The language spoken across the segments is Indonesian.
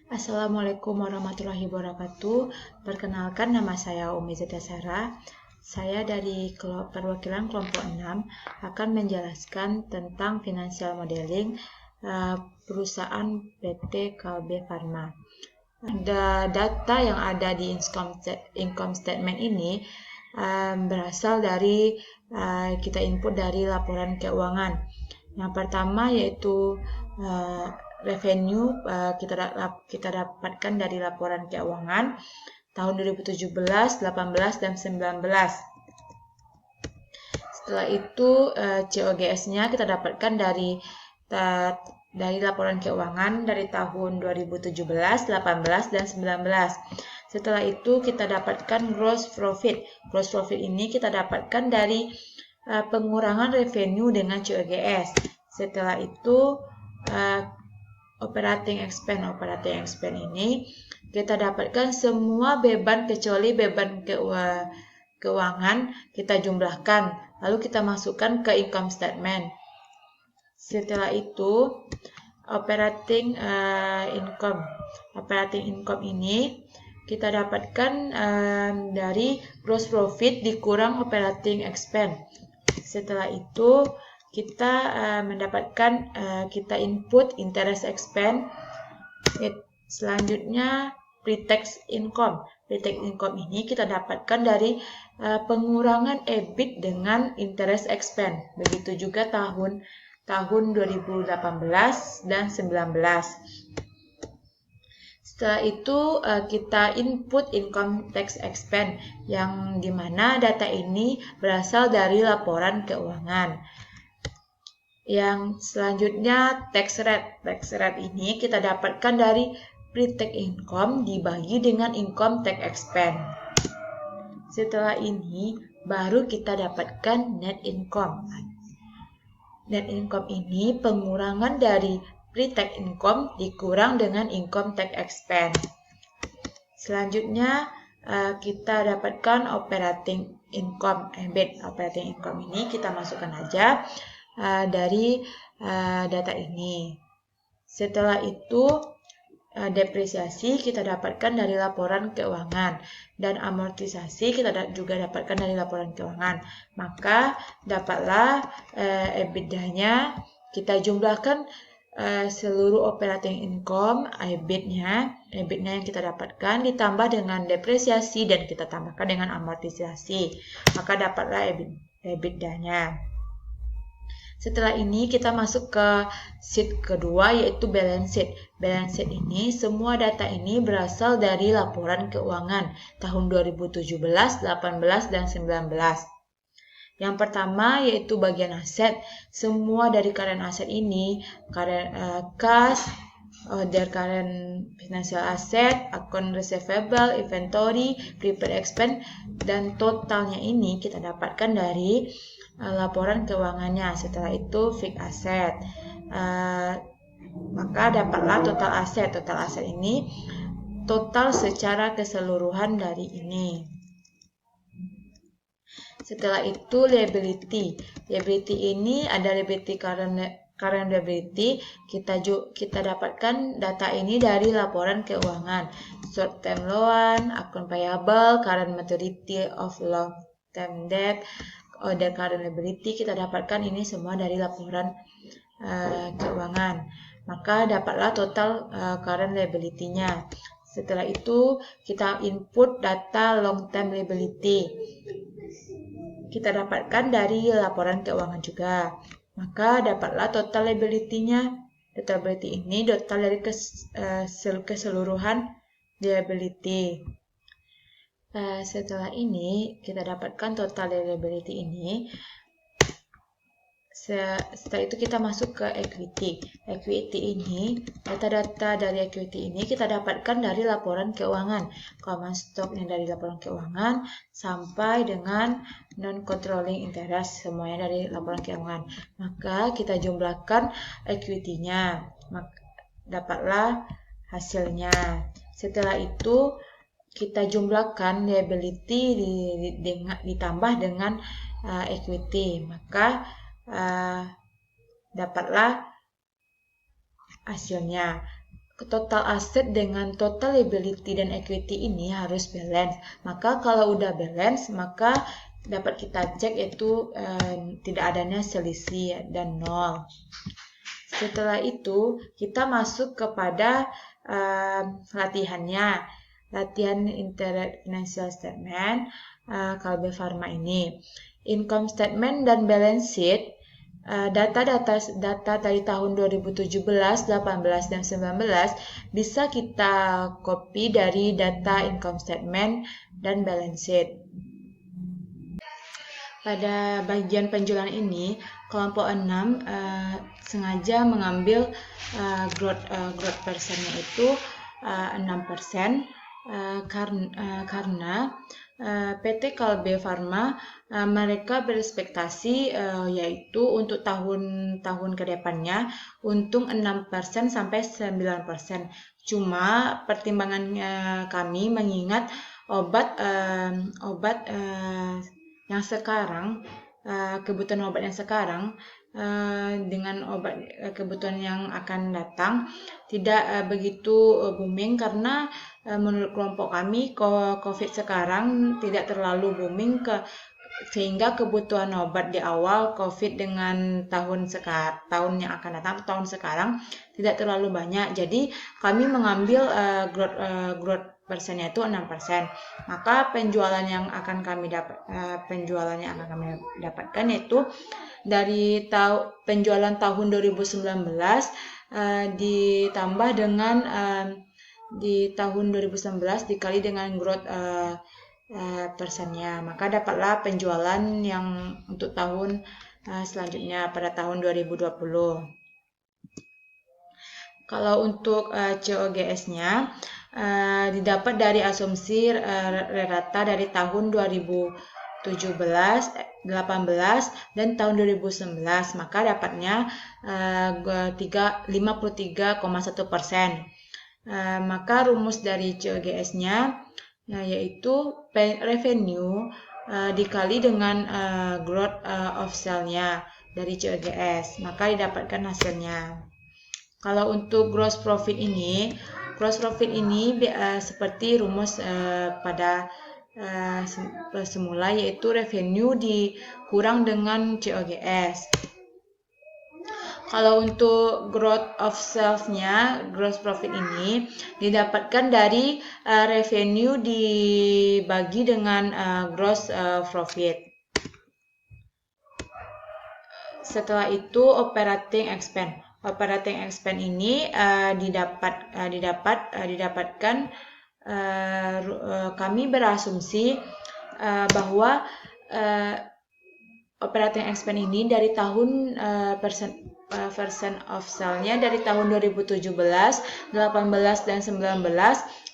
Assalamualaikum warahmatullahi wabarakatuh. Perkenalkan, nama saya Umi Zeta Sarah. Saya dari perwakilan kelompok 6 akan menjelaskan tentang financial modeling perusahaan PT Kalbe Pharma. Data yang ada di income statement ini berasal dari kita input dari laporan keuangan. Yang pertama yaitu revenue kita dapatkan dari laporan keuangan tahun 2017, 18, dan 19. Setelah itu COGS-nya kita dapatkan dari laporan keuangan dari tahun 2017, 18, dan 19. Setelah itu kita dapatkan gross profit. Gross profit ini kita dapatkan dari pengurangan revenue dengan COGS. Setelah itu operating expense ini kita dapatkan semua beban kecuali beban keuangan kita jumlahkan, lalu kita masukkan ke income statement. Setelah itu operating income ini kita dapatkan dari gross profit dikurang operating expense. Setelah itu kita mendapatkan kita input interest expense. Selanjutnya pre-tax income. Pre-tax income ini kita dapatkan dari pengurangan EBIT dengan interest expense. Begitu juga tahun 2018 dan 19. Setelah itu kita input income tax expense yang dimana data ini berasal dari laporan keuangan. Yang selanjutnya tax rate. Tax rate ini kita dapatkan dari pre-tax income dibagi dengan income tax expense. Setelah ini baru kita dapatkan net income. Net income ini pengurangan dari pre-tax income dikurang dengan income tax expense. Selanjutnya kita dapatkan operating income, EBIT. Operating income ini kita masukkan aja dari data ini. Setelah itu depresiasi kita dapatkan dari laporan keuangan dan amortisasi kita juga dapatkan dari laporan keuangan. Maka dapatlah EBITDA-nya kita jumlahkan seluruh operating income, EBIT-nya yang kita dapatkan ditambah dengan depresiasi dan kita tambahkan dengan amortisasi. Maka dapatlah EBITDA-nya. Setelah ini kita masuk ke sheet kedua yaitu balance sheet. Balance sheet ini semua data ini berasal dari laporan keuangan tahun 2017, 18, dan 19. Yang pertama yaitu bagian aset. Semua dari current asset ini, cash, other current financial asset, account receivable, inventory, prepaid expense, dan totalnya ini kita dapatkan dari laporan keuangannya. Setelah itu fixed asset. Maka dapatlah total aset. Total aset ini total secara keseluruhan dari ini. Setelah itu liability. Liability ini ada liability current liability. Kita dapatkan data ini dari laporan keuangan. Short term loan, account payable, current maturity of long term debt, other current liability. Kita dapatkan ini semua dari laporan keuangan. Maka dapatlah total current liability-nya. Setelah itu kita input data long term liability. Kita dapatkan dari laporan keuangan juga. Maka dapatlah total liability-nya. Total liability ini total dari keseluruhan liability. Setelah ini kita dapatkan total liability ini. Setelah itu kita masuk ke equity. Equity ini, data-data dari equity ini kita dapatkan dari laporan keuangan. Common stock-nya dari laporan keuangan sampai dengan non-controlling interest, semuanya dari laporan keuangan. Maka kita jumlahkan equity-nya. Dapatlah hasilnya. Setelah itu kita jumlahkan liability ditambah dengan equity. Maka dapatlah hasilnya. total aset dengan total liability dan equity ini harus balance. Maka kalau udah balance, maka dapat kita cek itu tidak adanya selisih dan nol. Setelah itu kita masuk kepada latihannya, latihan Integrated Financial Statement Kalbe Pharma ini. Income statement dan balance sheet. Data dari tahun 2017, 18, dan 19 bisa kita copy dari data income statement dan balance sheet. Pada bagian penjualan ini, kelompok 6 sengaja mengambil growth persennya itu 6%, karena PT Kalbe Pharma mereka berekspektasi yaitu untuk tahun-tahun ke depannya untung 6% sampai 9%. Cuma pertimbangan kami mengingat obat yang sekarang, kebutuhan obat yang sekarang dengan obat kebutuhan yang akan datang tidak begitu booming, karena menurut kelompok kami COVID sekarang tidak terlalu booming sehingga kebutuhan obat di awal COVID dengan tahun yang akan datang, tahun sekarang tidak terlalu banyak. Jadi kami mengambil growth persennya itu 6%. Maka penjualan yang akan kami dapatkan yaitu dari penjualan tahun 2019 ditambah dengan di tahun 2019 dikali dengan growth persennya, maka dapatlah penjualan yang untuk tahun selanjutnya pada tahun 2020. Kalau untuk COGS-nya didapat dari asumsi rata dari tahun 2017, 18, dan tahun 2019, maka dapatnya 53,1%. Maka rumus dari COGS-nya yaitu revenue dikali dengan growth of sale-nya dari COGS, maka didapatkan hasilnya. Kalau untuk gross profit ini seperti rumus pada semula, yaitu revenue dikurang dengan COGS. Kalau untuk growth of sales-nya, gross profit ini didapatkan dari revenue dibagi dengan gross profit. Setelah itu operating expense. Operating expense ini didapatkan kami berasumsi bahwa operating expense ini dari tahun percent of sale-nya dari tahun 2017, 18, dan 19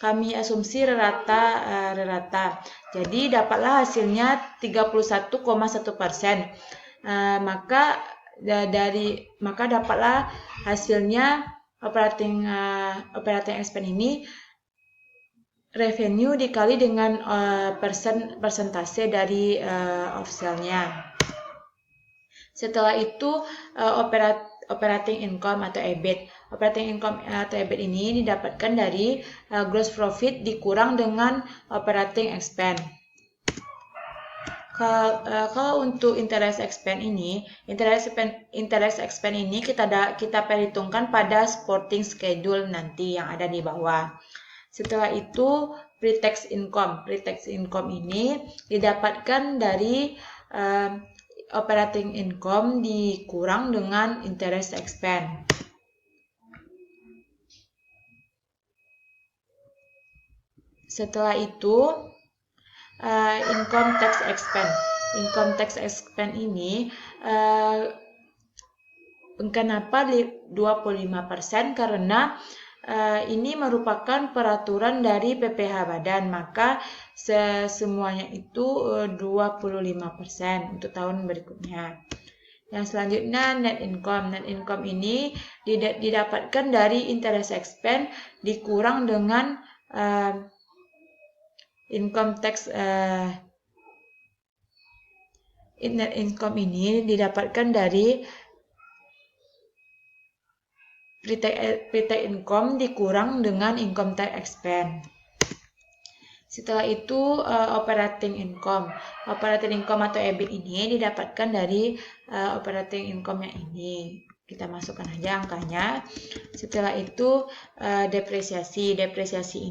kami asumsi rata. Jadi dapatlah hasilnya 31,1%. Maka dapatlah hasilnya operating expense ini revenue dikali dengan persentase dari of sale-nya. Setelah itu operating income atau EBIT. Operating income atau EBIT ini didapatkan dari gross profit dikurang dengan operating expense. Kalau untuk interest expense ini kita perhitungkan pada supporting schedule nanti yang ada di bawah. Setelah itu pre-tax income. Pre-tax income ini didapatkan dari operating income dikurang dengan interest expense. Setelah itu income tax expense. Income tax expense ini kenapa 25%? Karena ini merupakan peraturan dari PPh Badan, maka semuanya itu 25% untuk tahun berikutnya. Yang selanjutnya net income. Net income ini didapatkan dari interest expense dikurang dengan income tax. Net income ini didapatkan dari pre-tax income dikurang dengan income tax expense. Setelah itu operating income. Operating income atau EBIT ini didapatkan dari operating income yang ini. Kita masukkan aja angkanya. Setelah itu depresiasi. Depresiasi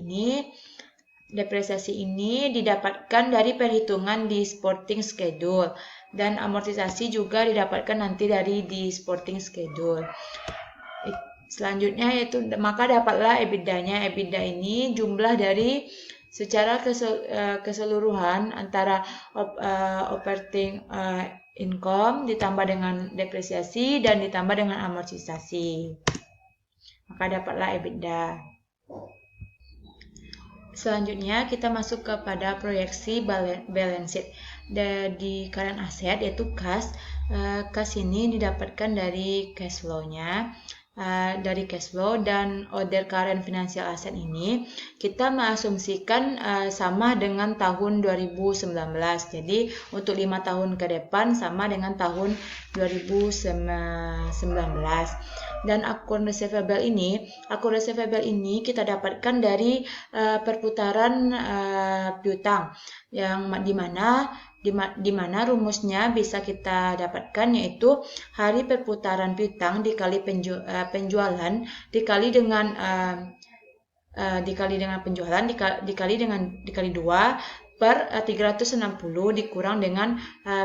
ini didapatkan dari perhitungan di sporting schedule, dan amortisasi juga didapatkan nanti dari di sporting schedule. Selanjutnya yaitu maka dapatlah EBITDA-nya. EBITDA ini jumlah dari secara keseluruhan antara operating income ditambah dengan depresiasi dan ditambah dengan amortisasi. Maka dapatlah EBITDA. Selanjutnya kita masuk kepada proyeksi balance sheet. Di current asset yaitu kas. Kas ini didapatkan dari cash flow-nya. Dari cash flow dan other current financial asset ini kita mengasumsikan sama dengan tahun 2019. Jadi untuk 5 tahun ke depan sama dengan tahun 2019. Dan akun receivable ini kita dapatkan dari perputaran piutang, yang di mana rumusnya bisa kita dapatkan yaitu hari perputaran piutang dikali penjualan dikali dengan penjualan dikali 2 per 360 dikurang dengan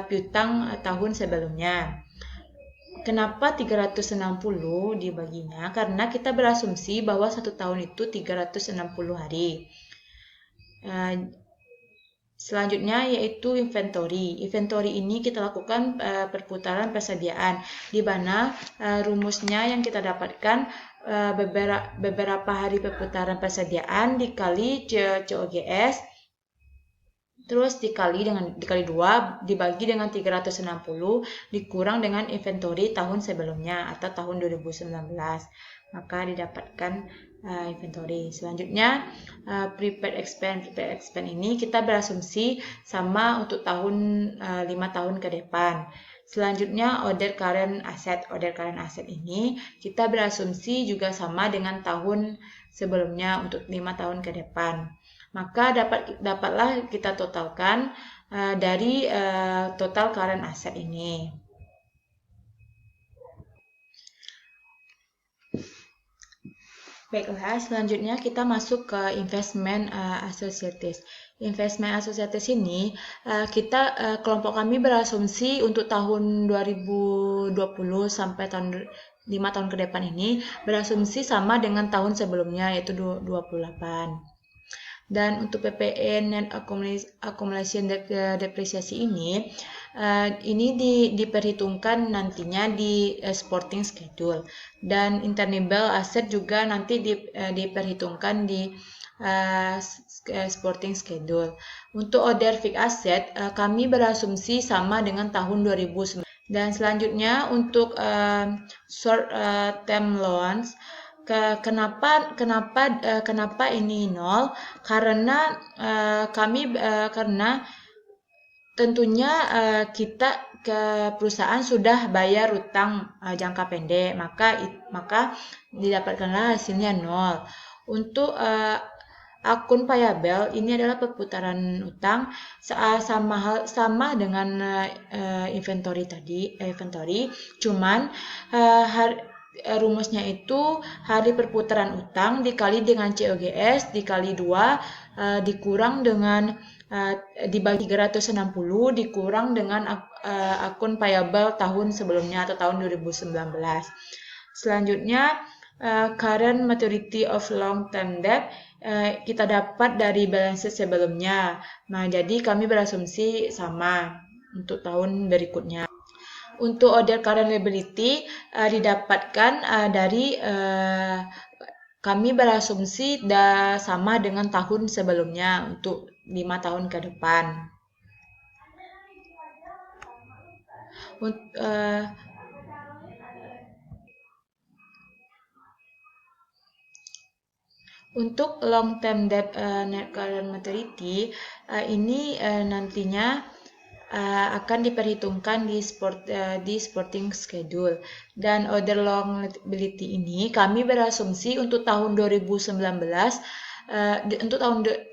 piutang tahun sebelumnya. Kenapa 360 dibaginya? Karena kita berasumsi bahwa 1 tahun itu 360 hari. Selanjutnya yaitu inventory. Inventory ini kita lakukan perputaran persediaan, di mana rumusnya yang kita dapatkan beberapa hari perputaran persediaan dikali COGS, terus dikali 2 dibagi dengan 360 dikurang dengan inventory tahun sebelumnya atau tahun 2019. Maka didapatkan inventory. Selanjutnya prepaid expense. Prepaid expense ini kita berasumsi sama untuk tahun 5 tahun ke depan. Selanjutnya other current asset. Other current asset ini kita berasumsi juga sama dengan tahun sebelumnya untuk 5 tahun ke depan. Maka dapatlah kita totalkan dari total current asset ini. Baiklah, selanjutnya kita masuk ke investment associates. Investment associates ini kelompok kami berasumsi untuk tahun 2020 sampai tahun 5 tahun ke depan ini berasumsi sama dengan tahun sebelumnya yaitu 28. Dan untuk PPN dan accumulation depresiasi ini diperhitungkan nantinya di sporting schedule, dan intangible asset juga nanti diperhitungkan di sporting schedule. Untuk other fixed asset kami berasumsi sama dengan tahun 2009. Dan selanjutnya untuk short term loans, kenapa ini 0? Karena karena tentunya kita perusahaan sudah bayar utang jangka pendek, maka didapatkanlah hasilnya 0. Untuk akun payable ini adalah perputaran utang sama dengan inventory tadi, cuman rumusnya itu hari perputaran utang dikali dengan COGS dikali 2 dikurang dengan dibagi 360 dikurang dengan akun payable tahun sebelumnya atau tahun 2019. Selanjutnya current maturity of long term debt kita dapat dari balance sheet sebelumnya. Nah, jadi kami berasumsi sama untuk tahun berikutnya. Untuk other current liability didapatkan dari kami berasumsi sama dengan tahun sebelumnya untuk 5 tahun ke depan. Untuk long term debt net current maturity ini nantinya akan diperhitungkan di sporting schedule. Dan order long liability ini kami berasumsi untuk tahun 2019 untuk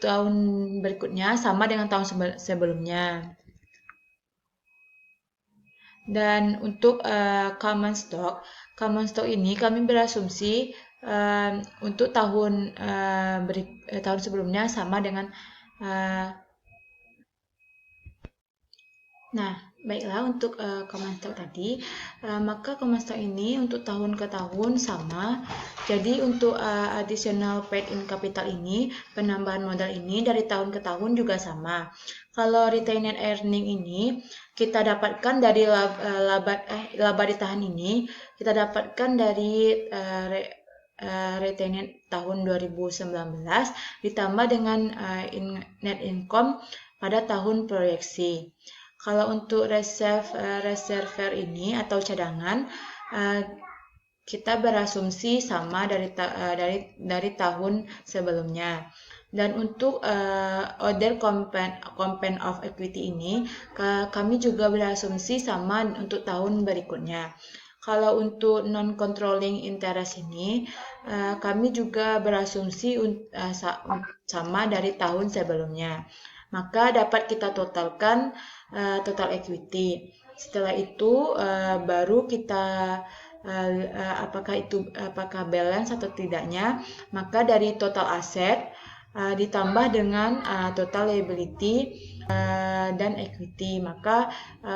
tahun berikutnya sama dengan tahun sebelumnya. Dan untuk common stock ini kami berasumsi untuk tahun sebelumnya sama dengan Nah, baiklah untuk common stock tadi, maka common stock ini untuk tahun ke tahun sama. Jadi untuk additional paid in capital ini, penambahan modal ini dari tahun ke tahun juga sama. Kalau retained earning ini kita dapatkan dari laba ditahan ini, kita dapatkan dari retained tahun 2019 ditambah dengan net income pada tahun proyeksi. Kalau untuk reservoir ini atau cadangan, kita berasumsi sama dari tahun sebelumnya. Dan untuk order component of equity ini, kami juga berasumsi sama untuk tahun berikutnya. Kalau untuk non-controlling interest ini, kami juga berasumsi sama dari tahun sebelumnya. Maka dapat kita totalkan total equity. Setelah itu baru kita apakah balance atau tidaknya. Maka dari total aset ditambah dengan total liability dan equity. Maka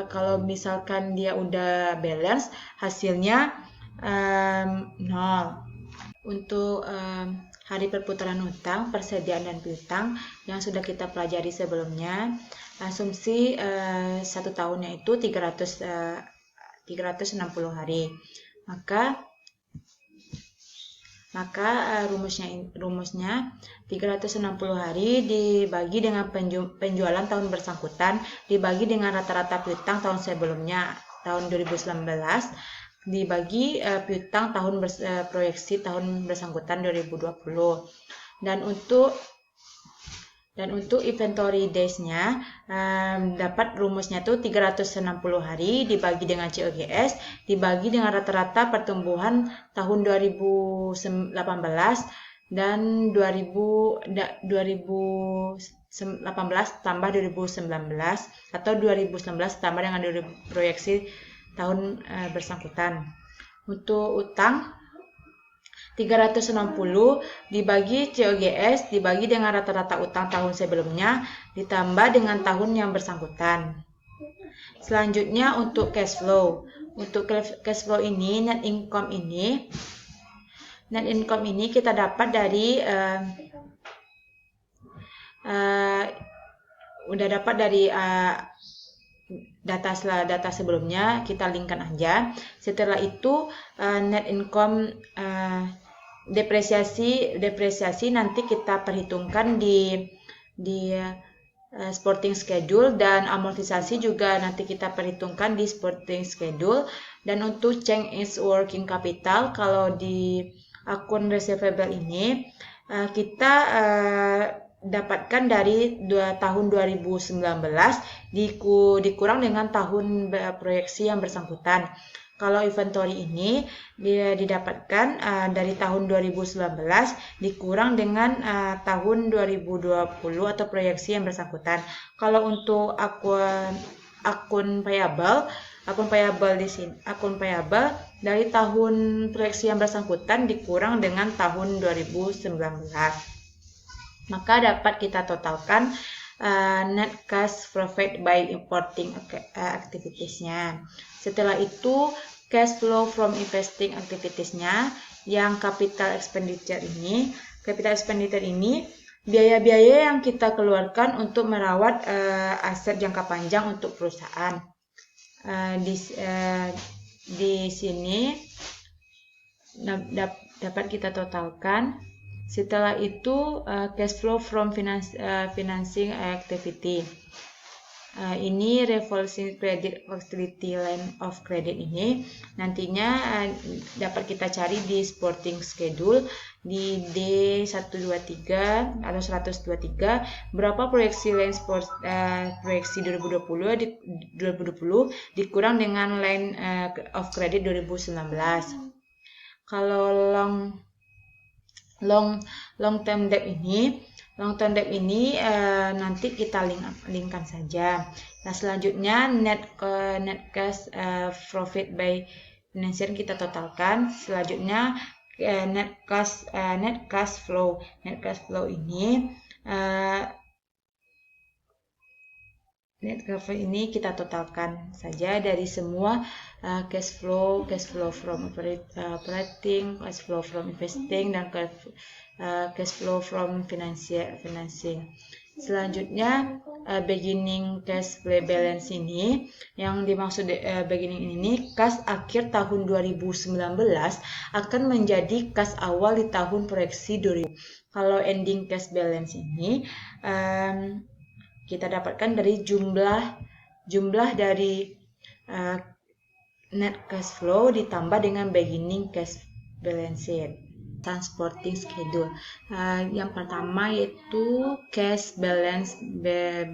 kalau misalkan dia udah balance, hasilnya 0. Untuk hari perputaran utang, persediaan dan piutang yang sudah kita pelajari sebelumnya, asumsi 1 tahunnya itu 360 hari. Maka rumusnya 360 hari dibagi dengan penjualan tahun bersangkutan dibagi dengan rata-rata piutang tahun sebelumnya, tahun 2019, dibagi piutang tahun proyeksi tahun bersangkutan 2020. Dan untuk inventory days-nya dapat rumusnya tuh 360 hari dibagi dengan COGS dibagi dengan rata-rata pertumbuhan tahun 2018 dan 2018 tambah 2019 atau 2019 tambah dengan proyeksi tahun bersangkutan. Untuk utang 360 dibagi COGS dibagi dengan rata-rata utang tahun sebelumnya ditambah dengan tahun yang bersangkutan. Selanjutnya untuk cash flow. Untuk cash flow ini, net income ini kita dapat dari data sebelumnya, kita linkkan aja. Setelah itu net income depresiasi nanti kita perhitungkan di sporting schedule, dan amortisasi juga nanti kita perhitungkan di sporting schedule. Dan untuk change in working capital, kalau di akun receivable ini kita dapatkan dari tahun 2019 dikurang dengan tahun proyeksi yang bersangkutan. Kalau inventory ini dia didapatkan dari tahun 2019 dikurang dengan tahun 2020 atau proyeksi yang bersangkutan. Kalau untuk akun payable di sini, akun payable dari tahun proyeksi yang bersangkutan dikurang dengan tahun 2019. Maka dapat kita totalkan net cash profit by importing activities-nya. Setelah itu cash flow from investing activities-nya, yang capital expenditure ini biaya-biaya yang kita keluarkan untuk merawat aset jangka panjang untuk perusahaan. Di sini dapat kita totalkan. Setelah itu cash flow from financing activity. Ini revolving credit facility line of credit ini nantinya dapat kita cari di sporting schedule, di D123 atau 123 berapa proyeksi line proyeksi 2020 dikurang dengan line of credit 2019. Kalau long term debt ini nanti kita linkkan saja. Nah, selanjutnya net cash profit by financial kita totalkan. Selanjutnya net cash flow ini kita totalkan saja dari semua cash flow from operating, cash flow from investing, dan cash flow from financing. Selanjutnya beginning cash balance ini, yang dimaksud beginning ini kas akhir tahun 2019 akan menjadi kas awal di tahun proyeksi 2020. Kalau ending cash balance ini kita dapatkan dari jumlah dari net cash flow ditambah dengan beginning cash balance sheet. Transporting schedule. Yang pertama yaitu cash balance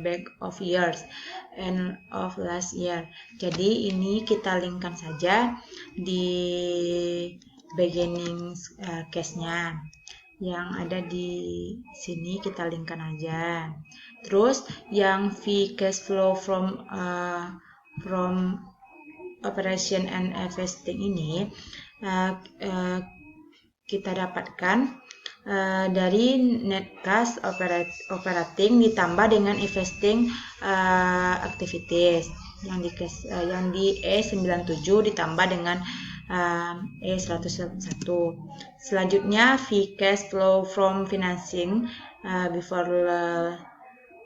back of years and of last year. Jadi ini kita linkkan saja di beginning cash-nya. Yang ada di sini kita linkkan aja. Terus yang fee cash flow from operation and investing ini kita dapatkan dari net cash operating ditambah dengan investing activities yang di E97 ditambah dengan E101. Selanjutnya fee cash flow from financing before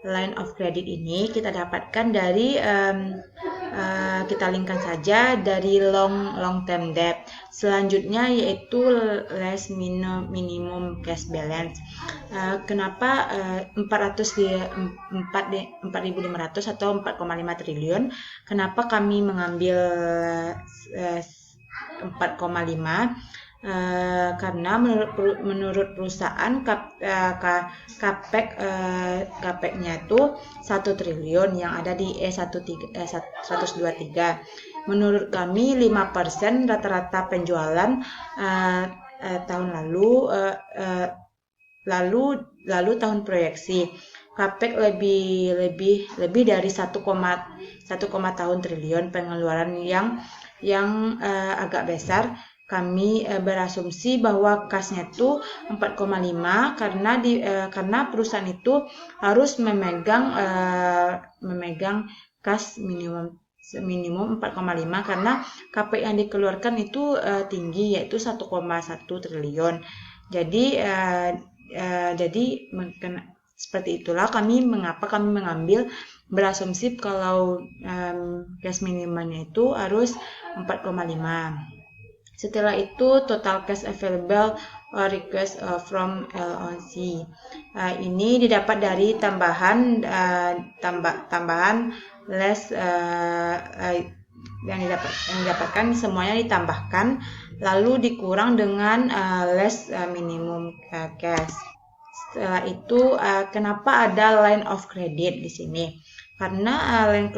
line of credit ini kita dapatkan dari kita linkkan saja dari long term debt. Selanjutnya yaitu less minimum cash balance. Kenapa 4.500 atau 4,5 triliun? Kenapa kami mengambil 4,5? Karena menurut perusahaan CAPEX-nya itu 1 triliun yang ada di E123. Menurut kami 5% rata-rata penjualan tahun lalu tahun proyeksi. CAPEX lebih dari 1, tahun triliun pengeluaran yang agak besar. Kami berasumsi bahwa kasnya itu 4,5 karena perusahaan itu harus memegang kas minimum 4,5 karena KPI yang dikeluarkan itu tinggi, yaitu 1,1 triliun. Jadi seperti itulah mengapa kami mengambil berasumsi kalau cash minimalnya itu harus 4,5. Setelah itu total cash available or request from LOC. Ini didapat dari tambahan less yang didapatkan semuanya ditambahkan lalu dikurang dengan less minimum cash. Setelah itu kenapa ada line of credit di sini? Karena line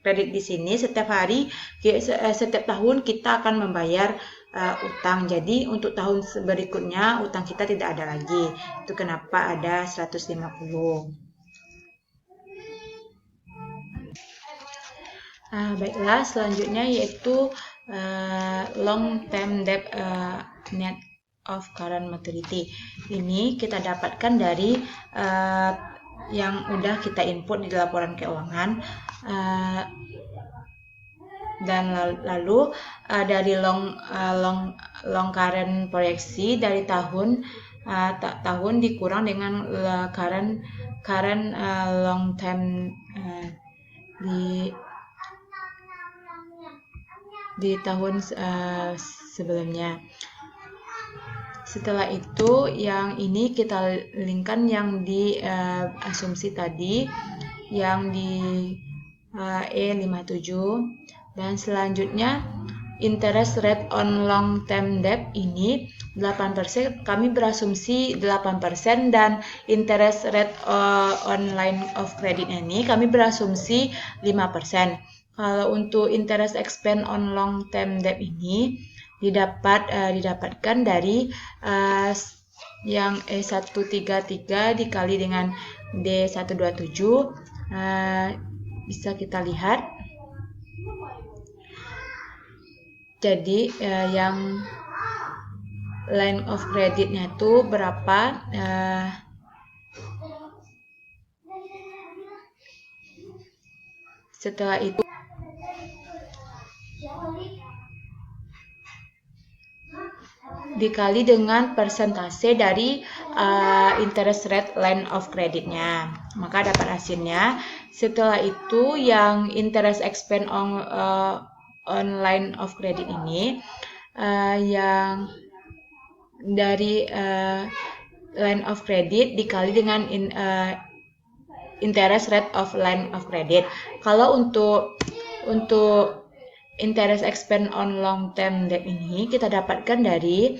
kredit di sini setiap tahun kita akan membayar utang. Jadi untuk tahun berikutnya utang kita tidak ada lagi. Itu kenapa ada 150. Baiklah, selanjutnya yaitu long term debt net of current maturity. Ini kita dapatkan dari yang udah kita input di laporan keuangan dan lalu dari long current proyeksi dari tahun dikurang dengan current long term di tahun sebelumnya. Setelah itu yang ini kita linkkan yang di asumsi tadi yang di E57 dan selanjutnya interest rate on long term debt ini 8%, kami berasumsi 8%, dan interest rate on line of credit ini kami berasumsi 5%. Kalau untuk interest expense on long term debt ini didapatkan dari yang E133 dikali dengan D127. Bisa kita lihat. Jadi yang line of creditnya itu berapa? Setelah itu dikali dengan persentase dari interest rate line of creditnya, maka dapat hasilnya. Setelah itu yang interest expense on line of credit ini yang dari line of credit dikali dengan interest rate of line of credit. Kalau untuk interest expense on long term debt ini kita dapatkan dari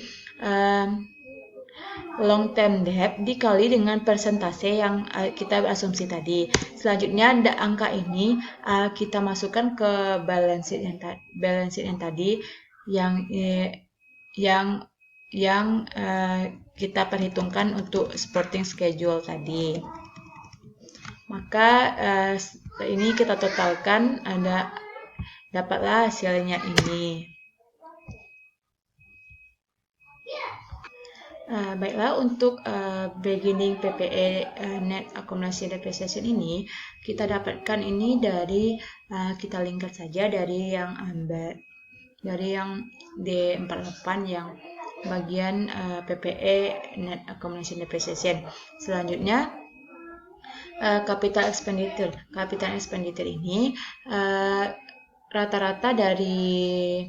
long term debt dikali dengan persentase yang kita asumsi tadi. Selanjutnya angka ini kita masukkan ke balance sheet yang tadi yang kita perhitungkan untuk supporting schedule tadi. Maka ini kita totalkan, dapatlah hasilnya ini. Baiklah, untuk beginning PPE net accumulation depreciation ini kita dapatkan ini dari kita lingkar saja dari yang D48 yang bagian PPE net accumulation depreciation. Selanjutnya capital expenditure ini rata-rata dari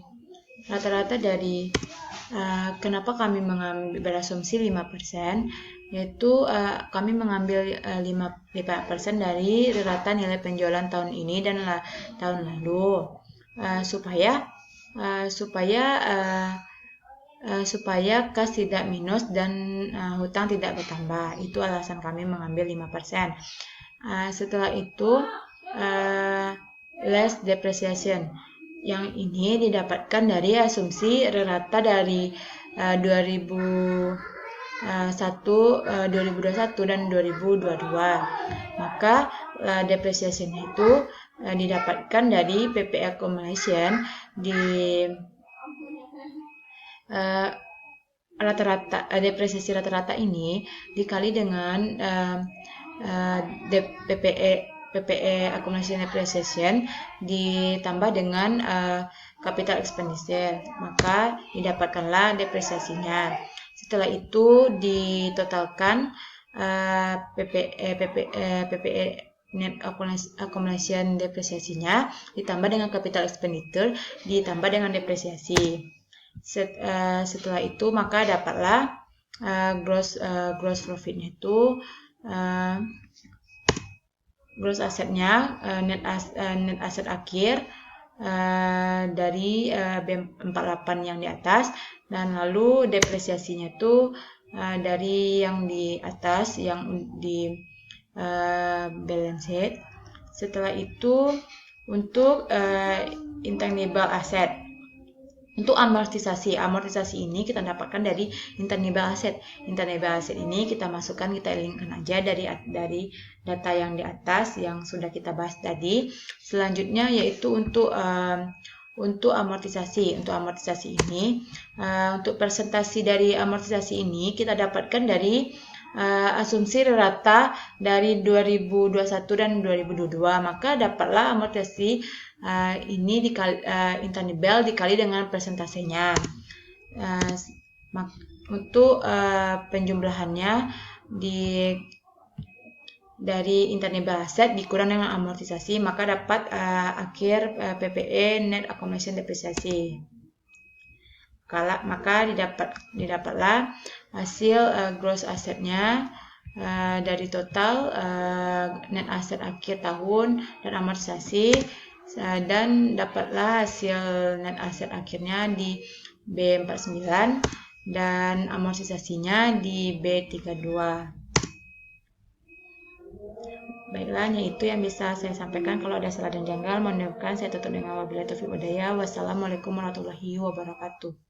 kenapa kami berasumsi 5%, yaitu kami mengambil 5% dari rata nilai penjualan tahun ini dan tahun lalu supaya kas tidak minus dan hutang tidak bertambah. Itu alasan kami mengambil 5%. Setelah itu less depreciation. Yang ini didapatkan dari asumsi rata dari 2021 dan 2022. Maka depreciation itu didapatkan dari PPE accumulation di rata-rata depresiasi rata-rata ini dikali dengan PPE accumulation depreciation ditambah dengan capital expenditure, maka didapatkanlah depresiasinya. Setelah itu ditotalkan PPE net accumulation depresiasinya ditambah dengan capital expenditure ditambah dengan depresiasi. Setelah itu maka dapatlah gross profitnya itu gross asetnya net aset akhir dari B48 yang di atas, dan lalu depresiasinya itu dari yang di atas yang di balance sheet. Setelah itu untuk intangible asset. Untuk amortisasi ini kita dapatkan dari intangible asset. Intangible asset ini kita masukkan, kita linkkan aja dari data yang di atas yang sudah kita bahas tadi. Selanjutnya yaitu untuk amortisasi. Untuk amortisasi ini, untuk presentasi dari amortisasi ini kita dapatkan dari asumsi rata dari 2021 dan 2022, maka dapatlah amortisasi ini dikali intangible dikali dengan persentasenya. Untuk penjumlahannya dari intangible asset dikurang dengan amortisasi, maka dapat akhir PPE net accumulation depreciasi. Maka didapatlah hasil gross asetnya dari total net asset akhir tahun dan amortisasi dan dapatlah hasil net aset akhirnya di B49 dan amortisasinya di B32. Baiklah, hanya itu yang bisa saya sampaikan. Kalau ada salah dan janggal, mohon dimaafkan. Saya tutup dengan wabillahi taufiq wal hidayah. Wassalamualaikum warahmatullahi wabarakatuh.